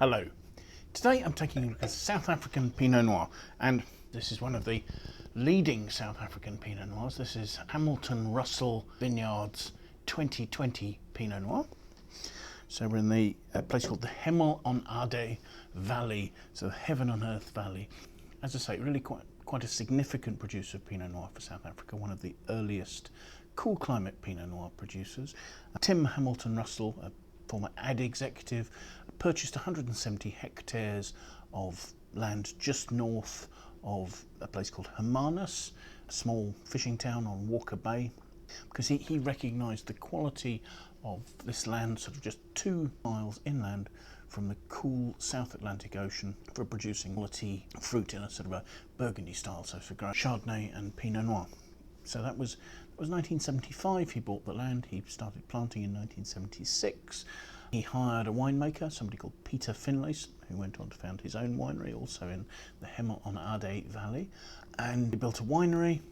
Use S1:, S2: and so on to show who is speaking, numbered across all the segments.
S1: Hello. Today I'm taking a look at South African Pinot Noir, and this is one of the leading South African Pinot Noirs. This is Russell Vineyards 2020 Pinot Noir. So we're in the place called the Hemel-en-Aarde Valley, so the Heaven on Earth Valley. As I say, really quite a significant producer of Pinot Noir for South Africa, one of the earliest cool climate Pinot Noir producers. Tim Hamilton Russell, a former ad executive, purchased 170 hectares of land just north of a place called Hermanus, a small fishing town on Walker Bay, because he recognised the quality of this land sort of just 2 miles inland from the cool South Atlantic Ocean for producing quality fruit in a sort of a Burgundy style, so for growing Chardonnay and Pinot Noir. So that was 1975 he bought the land. He started planting in 1976. He hired a winemaker, somebody called Peter Finlayson, who went on to found his own winery, also in the Hemel-en-Aarde Valley. And he built a winery,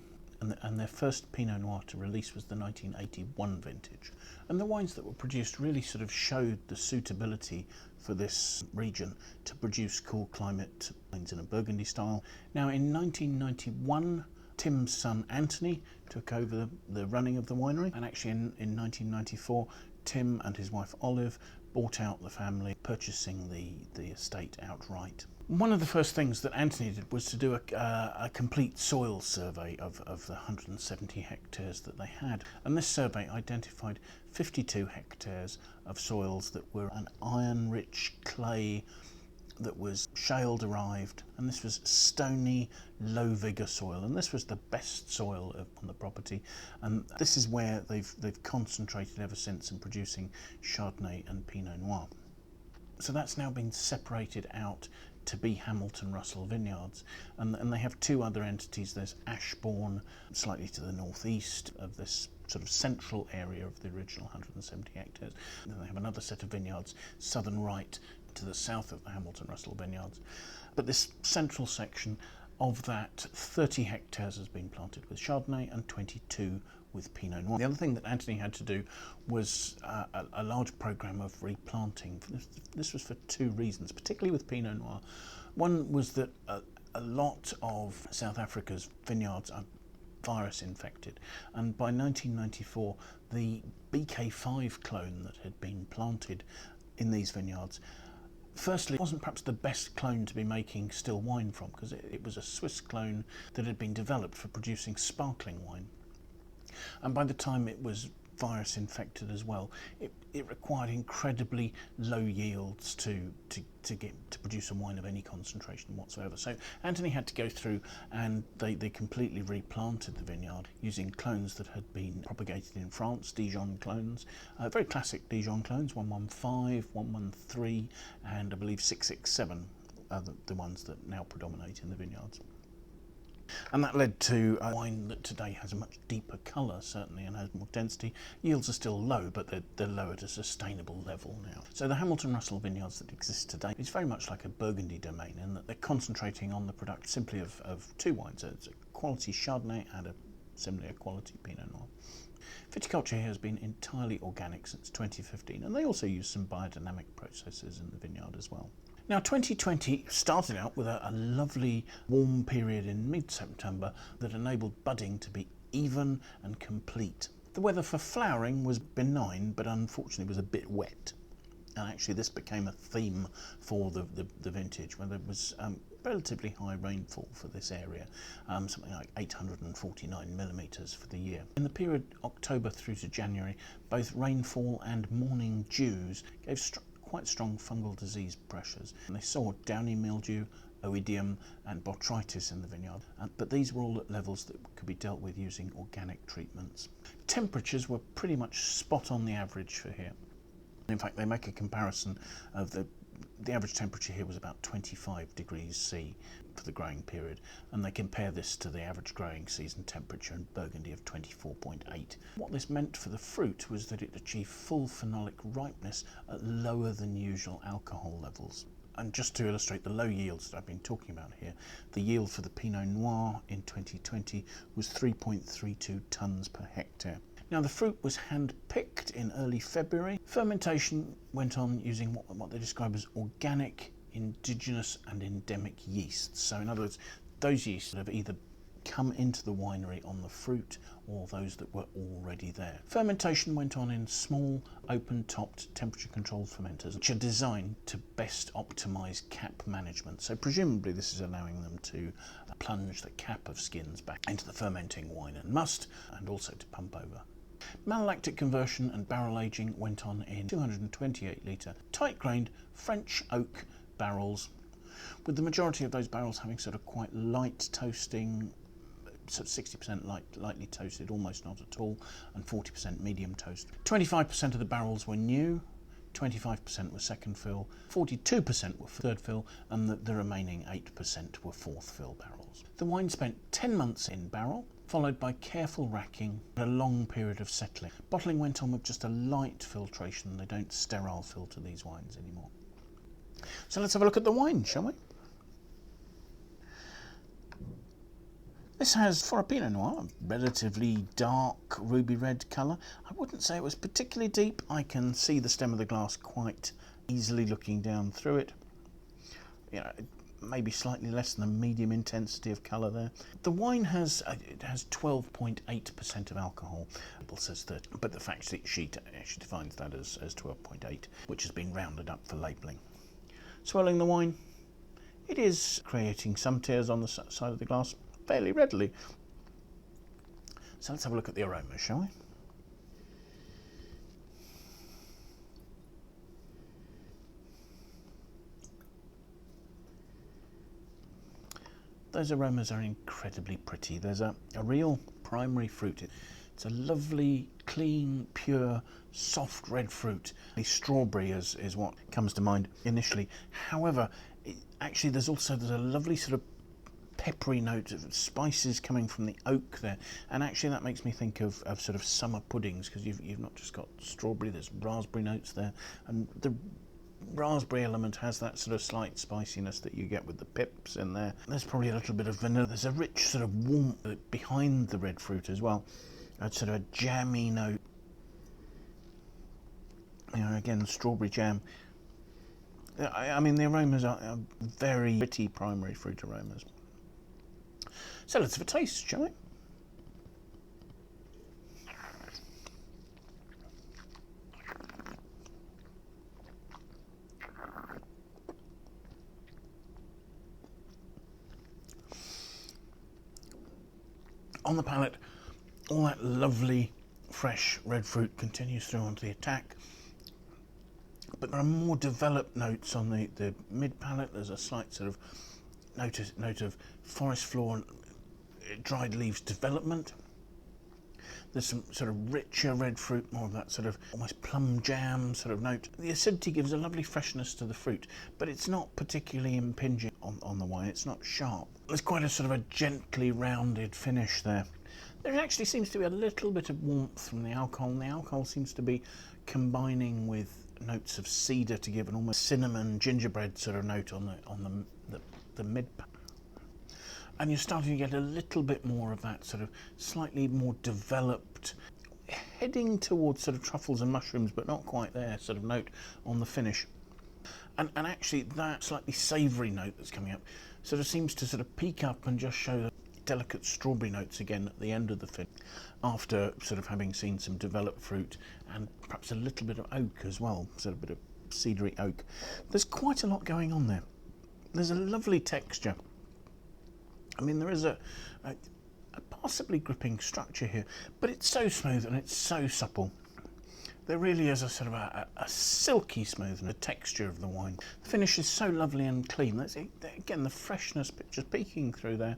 S1: and their first Pinot Noir to release was the 1981 vintage. And the wines that were produced really sort of showed the suitability for this region to produce cool climate wines in a Burgundy style. Now in 1991, Tim's son Anthony took over the running of the winery, and actually in 1994 Tim and his wife Olive bought out the family, purchasing the estate outright. One of the first things that Anthony did was to do a complete soil survey of the 170 hectares that they had, and this survey identified 52 hectares of soils that were an iron-rich clay that was shale derived, and this was stony, low vigour soil, and this was the best soil on the property, and this is where they've concentrated ever since in producing Chardonnay and Pinot Noir. So that's now been separated out to be Hamilton Russell Vineyards, and they have 2 other entities. There's Ashbourne, slightly to the northeast of this sort of central area of the original 170 hectares. And then they have another set of vineyards, Southern Right, to the south of the Hamilton Russell Vineyards. But this central section of that, 30 hectares has been planted with Chardonnay and 22 with Pinot Noir. The other thing that Anthony had to do was a large programme of replanting. This was for 2 reasons, particularly with Pinot Noir. One was that a lot of South Africa's vineyards are virus infected, and by 1994 the BK5 clone that had been planted in these vineyards, firstly, it wasn't perhaps the best clone to be making still wine from, because it was a Swiss clone that had been developed for producing sparkling wine. And by the time it was virus infected as well, it required incredibly low yields to produce a wine of any concentration whatsoever. So Anthony had to go through, and they completely replanted the vineyard using clones that had been propagated in France, Dijon clones, very classic Dijon clones, 115, 113, and I believe 667 are the ones that now predominate in the vineyards. And that led to a wine that today has a much deeper colour, certainly, and has more density. Yields are still low, but they're low at a sustainable level now. So the Hamilton Russell Vineyards that exist today is very much like a Burgundy domain, in that they're concentrating on the production simply of 2 wines. It's a quality Chardonnay and a similarly a quality Pinot Noir. Viticulture here has been entirely organic since 2015, and they also use some biodynamic processes in the vineyard as well. Now 2020 started out with a lovely warm period in mid-September that enabled budding to be even and complete. The weather for flowering was benign, but unfortunately was a bit wet. And actually this became a theme for the vintage, where there was relatively high rainfall for this area, something like 849 millimetres for the year. In the period October through to January, both rainfall and morning dews gave quite strong fungal disease pressures, and they saw downy mildew, oidium and botrytis in the vineyard, but these were all at levels that could be dealt with using organic treatments. Temperatures were pretty much spot on the average for here. In fact, they make a comparison of the average temperature here was about 25 degrees C for the growing period, and they compare this to the average growing season temperature in Burgundy of 24.8. What this meant for the fruit was that it achieved full phenolic ripeness at lower than usual alcohol levels. And just to illustrate the low yields that I've been talking about here, the yield for the Pinot Noir in 2020 was 3.32 tonnes per hectare. Now the fruit was hand-picked in early February. Fermentation went on using what they describe as organic, indigenous and endemic yeasts. So in other words, those yeasts have either come into the winery on the fruit or those that were already there. Fermentation went on in small, open-topped, temperature-controlled fermenters, which are designed to best optimise cap management. So presumably this is allowing them to plunge the cap of skins back into the fermenting wine and must, and also to pump over. Malolactic conversion and barrel aging went on in 228 litre, tight-grained French oak barrels, with the majority of those barrels having sort of quite light toasting, sort of 60% lightly toasted, almost not at all, and 40% medium toast. 25% of the barrels were new, 25% were second fill, 42% were third fill, and the remaining 8% were fourth fill barrels. The wine spent 10 months in barrel, followed by careful racking and a long period of settling. Bottling went on with just a light filtration. They don't sterile filter these wines anymore. So let's have a look at the wine, shall we? This has, for a Pinot Noir, a relatively dark ruby red colour. I wouldn't say it was particularly deep. I can see the stem of the glass quite easily looking down through it. You know, maybe slightly less than a medium intensity of colour there. The wine has 12.8% of alcohol. It says that, but the fact sheet actually defines that as 12.8, which has been rounded up for labelling. Swirling the wine, it is creating some tears on the side of the glass fairly readily. So let's have a look at the aroma, shall we? Those aromas are incredibly pretty. There's a real primary fruit. It's a lovely, clean, pure, soft red fruit. The strawberry is what comes to mind initially. However, actually there's a lovely sort of peppery note of spices coming from the oak there, and actually that makes me think of sort of summer puddings, because you've not just got strawberry, there's raspberry notes there, and the raspberry element has that sort of slight spiciness that you get with the pips in there. There's probably a little bit of vanilla. There's a rich sort of warmth behind the red fruit as well. It's sort of a jammy note. You know, again, strawberry jam. I mean, the aromas are very pretty primary fruit aromas. So let's have a taste, shall we? On the palate, all that lovely fresh red fruit continues through onto the attack, but there are more developed notes on the mid palate. There's a slight sort of note of forest floor and dried leaves development. There's some sort of richer red fruit, more of that sort of almost plum jam sort of note. The acidity gives a lovely freshness to the fruit, but it's not particularly impinging on the wine. It's not sharp. There's quite a sort of a gently rounded finish there. There actually seems to be a little bit of warmth from the alcohol, and the alcohol seems to be combining with notes of cedar to give an almost cinnamon gingerbread sort of note on the mid. And you're starting to get a little bit more of that sort of slightly more developed, heading towards sort of truffles and mushrooms, but not quite there, sort of note on the finish. And actually that slightly savoury note that's coming up sort of seems to sort of peak up and just show the delicate strawberry notes again at the end of the finish, after sort of having seen some developed fruit and perhaps a little bit of oak as well, sort of a bit of cedary oak. There's quite a lot going on there. There's a lovely texture. I mean, there is a possibly gripping structure here, but it's so smooth and it's so supple. There really is a sort of a silky smooth and a texture of the wine. The finish is so lovely and clean. That's, again, the freshness just peeking through there,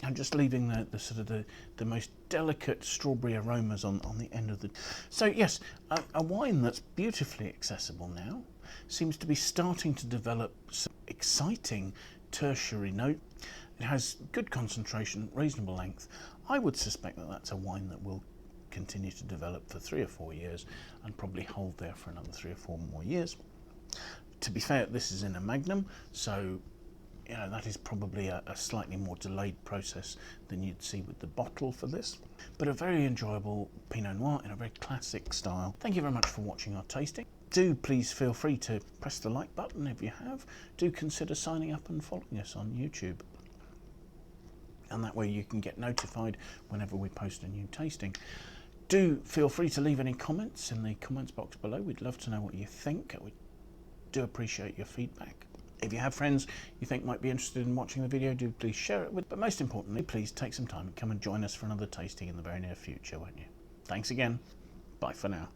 S1: and just leaving the sort of the most delicate strawberry aromas on the end of the. So yes, a wine that's beautifully accessible now, seems to be starting to develop some exciting tertiary note. It has good concentration, reasonable length. I would suspect that that's a wine that will continue to develop for 3 or 4 years and probably hold there for another 3 or 4 more years. To be fair, this is in a magnum, so you know, that is probably a slightly more delayed process than you'd see with the bottle for this. But a very enjoyable Pinot Noir in a very classic style. Thank you very much for watching our tasting. Do please feel free to press the like button if you have. Do consider signing up and following us on YouTube. And that way you can get notified whenever we post a new tasting. Do feel free to leave any comments in the comments box below. We'd love to know what you think. We do appreciate your feedback. If you have friends you think might be interested in watching the video, do please share it with. But most importantly, please take some time and come and join us for another tasting in the very near future, won't you? Thanks again. Bye for now.